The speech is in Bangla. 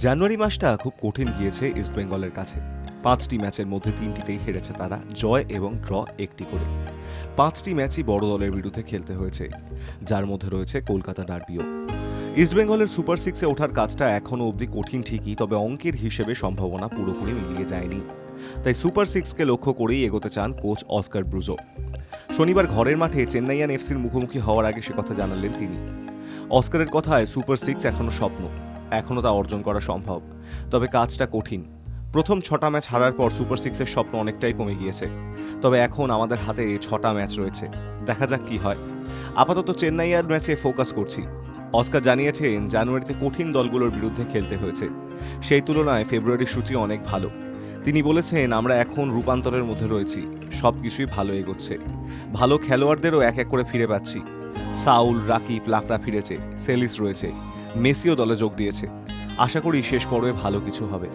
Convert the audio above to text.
জানুয়ারি মাসটা খুব কঠিন গিয়েছে ইস্টবেঙ্গলের কাছে। ৫টি ম্যাচের মধ্যে ৩টিতেই হেরেছে তারা, জয় এবং ড্র একটি করে। ৫টি ম্যাচই বড় দলের বিরুদ্ধে খেলতে হয়েছে, যার মধ্যে রয়েছে কলকাতা ডার্বিও। ইস্টবেঙ্গলের সুপার সিক্সে ওঠার কাজটা এখনও অবধি কঠিন ঠিকই, তবে অঙ্কের হিসেবে সম্ভাবনা পুরোপুরি মিলিয়ে যায়নি। তাই সুপার সিক্সকে লক্ষ্য করেই এগোতে চান কোচ অস্কার ব্রুজো। শনিবার ঘরের মাঠে চেন্নাইয়ান এফসির মুখোমুখি হওয়ার আগে সে কথা জানালেন তিনি। অস্কারের কথায় সুপার সিক্স এখনও স্বপ্ন, এখনও তা অর্জন করা সম্ভব, তবে কাজটা কঠিন। প্রথম 6টা ম্যাচ হারার পর সুপার সিক্সের স্বপ্ন অনেকটাই কমে গিয়েছে, তবে এখন আমাদের হাতে 6টা ম্যাচ রয়েছে, দেখা যাক কি হয়। আপাতত চেন্নাইয়ার ম্যাচে ফোকাস করছি। অস্কার জানিয়েছেন জানুয়ারিতে কঠিন দলগুলোর বিরুদ্ধে খেলতে হয়েছে, সেই তুলনায় ফেব্রুয়ারির সূচি অনেক ভালো। তিনি বলেছেন, আমরা এখন রূপান্তরের মধ্যে রয়েছি, সব কিছুই ভালো এগোচ্ছে। ভালো খেলোয়াড়দেরও এক এক করে ফিরে পাচ্ছি। সাউল, রাকিব, লাকড়া ফিরেছে, সেলিস রয়েছে, মেসিও দলে যোগ দিয়েছে। আশা করি শেষ পর্বে ভালো কিছু হবে।